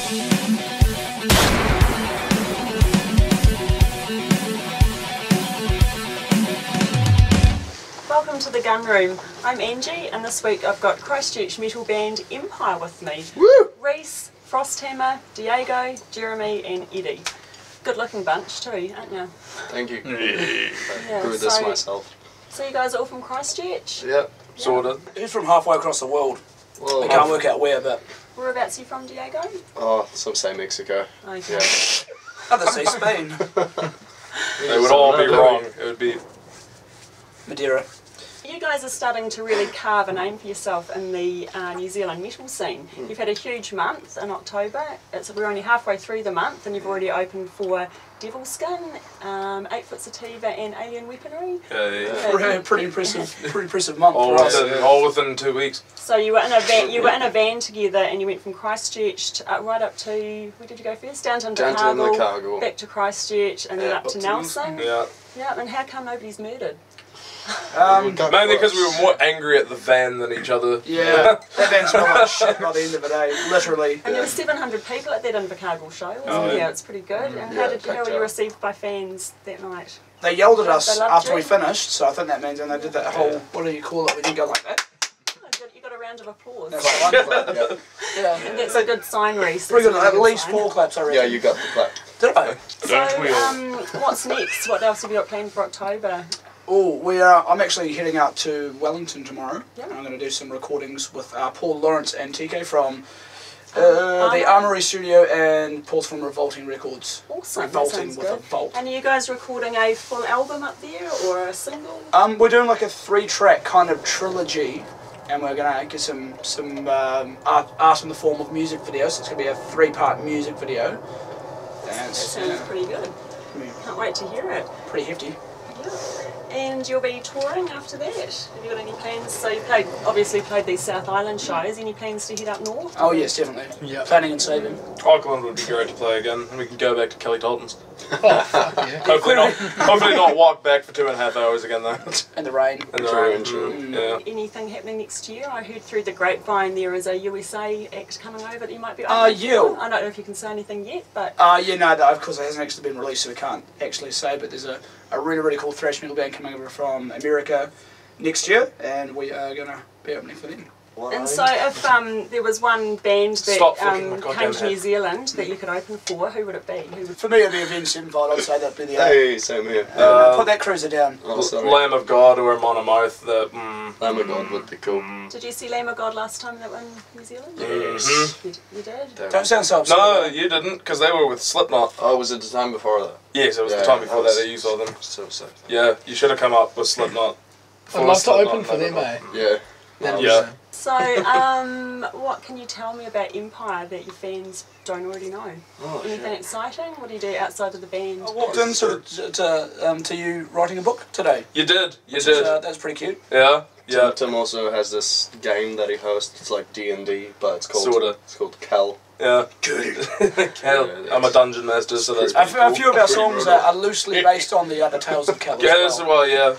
Welcome to the Gunroom. I'm Angie, and this week I've got Christchurch metal band Empire with me. Woo! Reese, Frosthammer, Diego, Jeremy and Eddie. Good looking bunch too, aren't you? Thank you. Yeah, Grew this myself. So you guys are all from Christchurch? Yep, sorta. Who's from halfway across the world? Well, I can't work out where, but... Whereabouts are you from, Diego? Oh, some say Mexico. Okay. Yeah. Others say Spain. They would all be wrong. It would be Madeira. You guys are starting to really carve a name for yourself in the New Zealand metal scene. You've had a huge month in October. We're only halfway through the month and you've already opened for Devil Skin, 8 Foot Sativa and Alien Weaponry. Pretty impressive month. all within 2 weeks. So you were in a van together and you went from Christchurch to, right up to, where did you go first? Down to Invercargill, back to Christchurch and then up to Nelson. Yeah. Yeah, and how come nobody's murdered? Mainly because we were more angry at the van than each other. Yeah, that van smelled like shit by the end of the day, literally. And there were 700 people at that Invercargill show, wasn't there? Yeah, it's pretty good. And how were you received by fans that night? They yelled at us after we finished, so I think that means, and they did that whole, what do you call it, when you go like that? You got a round of applause. That's like one clap. Yeah. And that's a good sign, Reese. Pretty good, at least 4 claps, I reckon. Yeah, you got the clap. Did I? So, what's next? What else have you got planned for October? Oh, I'm actually heading out to Wellington tomorrow. Yeah. I'm going to do some recordings with Paul Lawrence and TK from the Armory Studio, and Paul's from Revolting Records. Awesome, Revolting with a Volt. And are you guys recording a full album up there, or a single? We're doing like a 3-track kind of trilogy, and we're going to get some art in the form of music videos. So it's going to be a 3-part music video. That sounds pretty good. Can't wait to hear it. Pretty hefty. Yeah. And you'll be touring after that. Have you got any plans? So you obviously played these South Island shows. Any plans to head up north? Oh yes, definitely. Yeah. Planning and saving. Auckland would be great to play again, and we can go back to Kelly Dalton's. Oh fuck yeah. Hopefully not walk back for 2.5 hours again though. In the rain. In the rain. Yeah. Anything happening next year? I heard through the grapevine there is a USA act coming over that you might be open for. I don't know if you can say anything yet, but... yeah, no, of course it hasn't actually been released, so we can't actually say, but there's a really, really cool thrash metal band coming over from America next year, and we are going to be opening for them. And so if there was one band that came to New Zealand that you could open for, who would it be? For me it would be Avenged Sevenfold, I'd say that'd be the Hey, same here. put that cruiser down. Oh, Lamb of God or Monomoth. Lamb of God would be cool. Did you see Lamb of God last time they were in New Zealand? Yes. You did? Don't sound so upset. No, you didn't, because they were with Slipknot. Oh, was it the time before that? Yes, it was the time before that you saw them. So sick. Yeah, you should have come up with Slipknot. I'd love to open for them, eh? Yeah. Yeah. So, what can you tell me about Empire that your fans don't already know? Anything exciting? What do you do outside of the band? I walked in to you writing a book today. You did. That's pretty cute. Yeah. Yeah. Tim also has this game that he hosts. It's like D&D, but it's called Cal. Yeah. Cal. I'm a dungeon master, so that's pretty cool. A few of our songs are loosely based on the other Tales of Cal. Yeah,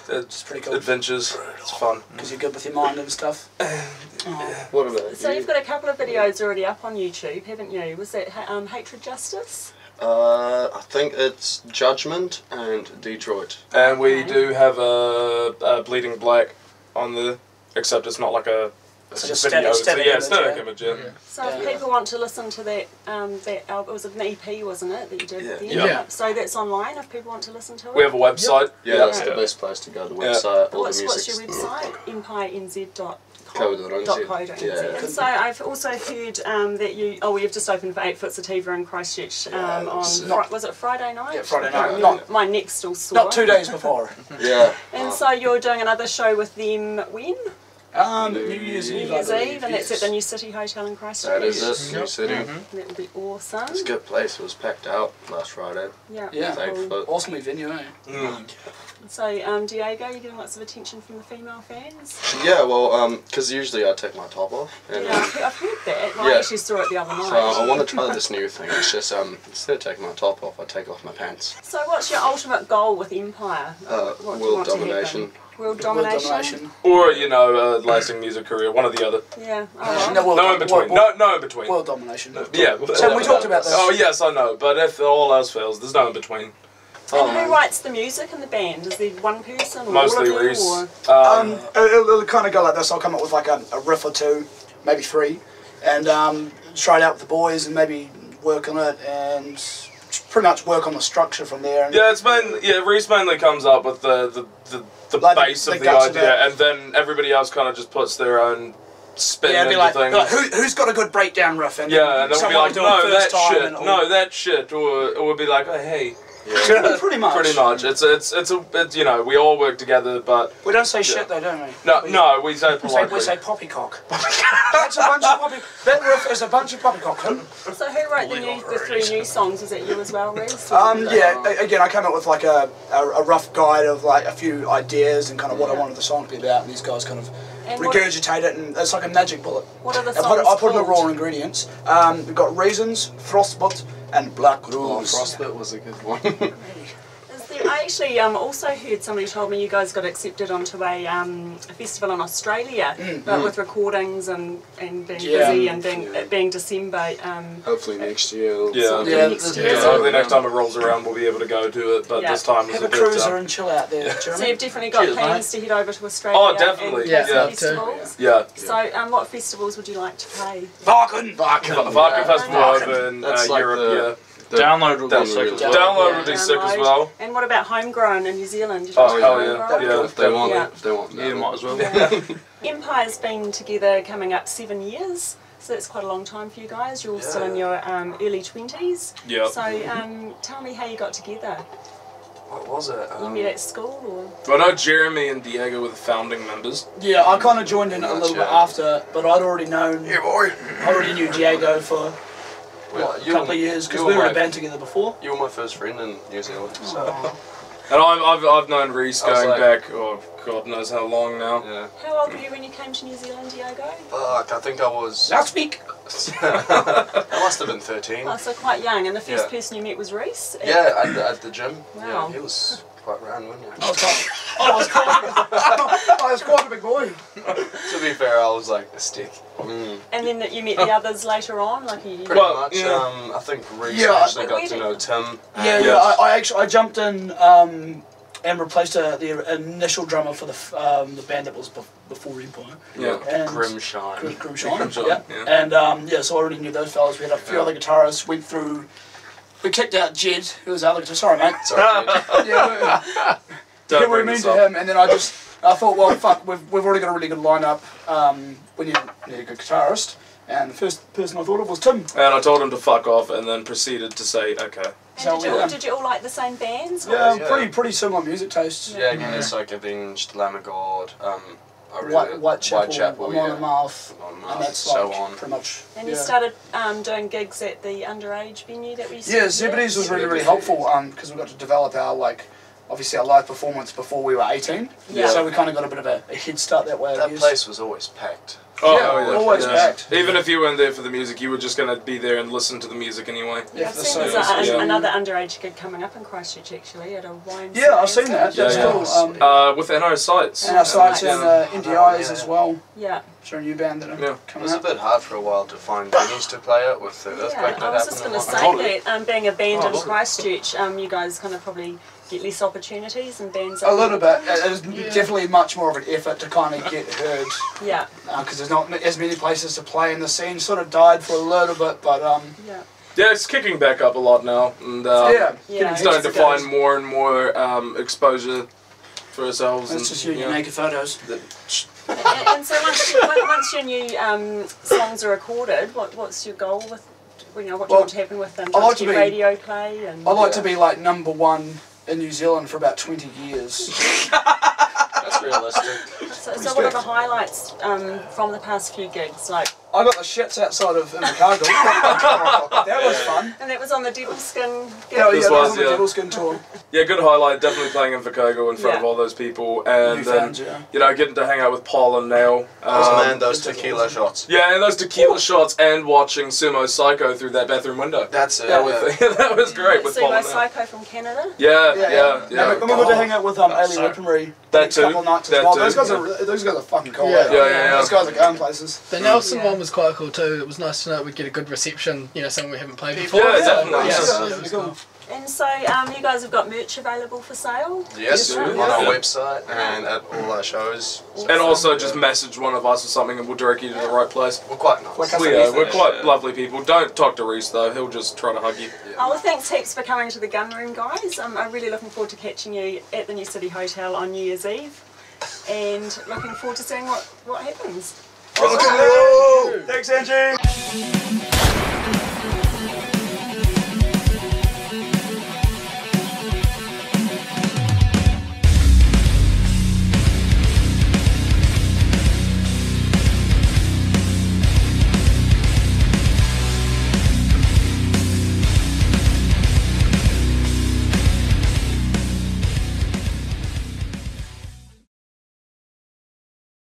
it's pretty cool. Adventures. It's fun. Because you're good with your mind and stuff. What about So you've got a couple of videos already up on YouTube, haven't you? Was that Hatred Justice? I think it's Judgment and Detroit. And we do have a Bleeding Black on the, except it's not like a video. Static image. Yeah. So if people want to listen to that album, it was an EP, wasn't it, that you did? Yeah. So that's online if people want to listen to it? We have a website. Yeah, that's the best place to go, the website, all the music. What's your website? empirenz.co.nz. Yeah. So I've also heard that you've just opened for 8 Foot Sativa in Christchurch was it Friday night? Yeah, Friday night. My neck's still sore. Not 2 days before. Yeah. And so you're doing another show with them when? New Year's Eve, and that's at the New City Hotel in Christchurch. That is it, New City. That would be awesome. It's a good place. It was packed out last Friday. Yeah. Awesomely venue, eh? So, Diego, you're getting lots of attention from the female fans? Yeah, well, because usually I take my top off. And, Yeah, I've heard that. Well, yeah. I actually saw it the other night. So I want to try this new thing. It's just, instead of taking my top off, I take off my pants. So what's your ultimate goal with Empire? What do you World want to domination. happen? World domination? Or, you know, a lasting music career, one or the other. Yeah. No in between. No in between. World domination. Yeah. So we talked about this. Oh yes, I know. But if all else fails, there's no in between. And who writes the music in the band? Is there one person or Mostly all of you? Reese. It'll kind of go like this. I'll come up with like a riff or two, maybe three, and try it out with the boys and maybe work on it and pretty much work on the structure from there. And Yeah, Reese mainly comes up with the like base of the idea, and then everybody else kind of just puts their own spin into things. Like, who's got a good breakdown riff? And yeah, and then we'll be like, no, that shit, or we'll be like, oh, hey. Yeah. Pretty much. Pretty much. It's you know, we all work together, but we don't say shit though, don't we? No, we say politely. We say poppycock. That's a bunch of poppycock. That riff is a bunch of poppycock. So who wrote the 3 new songs? Was it you as well, Reese? Yeah. Again, I came up with like a rough guide of like a few ideas and kind of what I wanted the song to be about, and these guys kind of regurgitate it, and it's like a magic bullet. What are the songs I put in the raw ingredients. We've got Reasons, Frostbite, and Black Rose. Oh, Frostbite was a good one. I actually also heard somebody told me you guys got accepted onto a festival in Australia, but with recordings and being busy and being December. Hopefully next year. Hopefully next time it rolls around we'll be able to go to it, but this time have a cruiser and chill out there. So you've definitely got plans to head over to Australia. Oh, definitely. And festivals. Yeah. So what festivals would you like to play? Varken Festival over in Europe. Download will be sick as well. Download will be sick as well. And what about Homegrown in New Zealand? Oh, hell yeah. If they want it. If they want yeah, might as well. Empire's been together coming up 7 years, so that's quite a long time for you guys. You're all still in your early 20s. Yeah. So tell me how you got together. What was it? You met at school or? Well, I know Jeremy and Diego were the founding members. Yeah, I kind of joined in a little bit after, but I'd already known. Yeah, boy. I already knew Diego for a couple of years because we were in a band together before. You were my first friend in New Zealand. So. And I've known Reese going back, oh God knows how long now. Yeah. How old were you when you came to New Zealand, Diego? Fuck, I think I was... Now speak! I must have been 13. Oh, so quite young. And the first person you met was Reese? Yeah, at the gym. Wow. Yeah, he was quite round, wasn't he? I was quite a big boy. To be fair, I was like a stick. And then you met the others later on? Like you... Pretty much. Yeah. I think Reese actually got to know Tim. I jumped in and replaced the initial drummer for the band that was before Empire. Yeah, and Grimshine. Grimshine, yeah. And so I already knew those fellas. We had a few other guitarists. We kicked out Jed, who was the other guitarist. Sorry, mate. Sorry, Don't we mean to him, and then I thought, well, fuck, we've already got a really good lineup. We need a good guitarist, and the first person I thought of was Tim. And I told him to fuck off, and then proceeded to say, okay. And did you all like the same bands? Yeah, pretty similar music tastes. Yeah, again, it's like Avenged, Lamb of God, Whitechapel, Amon and Mouth, and that's so like on. pretty much. And you started doing gigs at the underage venue that we used to Yeah, Zebedee's was really helpful because we got to develop our obviously our live performance before we were 18. Yeah. So we kind of got a bit of a head start that way. That place was always packed. Always packed. Even if you weren't there for the music, you were just going to be there and listen to the music anyway. Yeah, I've seen there's another underage gig coming up in Christchurch actually at a wine. Yeah, I've seen that. That's cool. With NO Sites. And our sites and NDIs as well. Yeah. So a new band that are coming up. It was a bit hard for a while to find venues to play at with the earthquake that happened. I was just going to say that, being a band in Christchurch, you guys kind of probably get less opportunities and bands. A little bit. It's definitely much more of an effort to kind of get heard. Yeah. Because there's not as many places to play, and the scene sort of died for a little bit, but Yeah, it's kicking back up a lot now, and starting to find more and more exposure for ourselves. It's just you naked photos. And so once your new songs are recorded, what's your goal with? What do you want to happen with them? I like to be radio play. And I like to be like #1 in New Zealand for about 20 years. That's realistic. So what are the highlights from the past few gigs? Like I I got the shits outside of Invercargill. That was fun. And that was on the Devil Skin. Yeah, that was on the Devil Skin tour. Yeah, good highlight. Definitely playing in Invercargill in front of all those people, and you know, getting to hang out with Paul and Neil. Man, those tequila shots. Yeah, and those tequila shots, and watching Sumo Psycho through that bathroom window. That's it. That was great with Paul Sumo and Neil. Psycho from Canada. Yeah. And we got to hang out with Ali Weaponry. That too. A couple nights as well. Those guys are fucking cool. Yeah. Those guys are going places. The Nelson one was quite cool too. It was nice to know we'd get a good reception, you know, something we haven't played before. Yeah, definitely. That was cool. And so, you guys have got merch available for sale? Yes, on our website and at all our shows. Awesome. And also just message one of us or something and we'll direct you to the right place. We're quite nice. We're quite lovely people. Don't talk to Reese though, he'll just try to hug you. Oh, well, thanks heaps for coming to the Gunroom, guys. I'm really looking forward to catching you at the New City Hotel on New Year's Eve. And looking forward to seeing what happens. Thanks, Angie!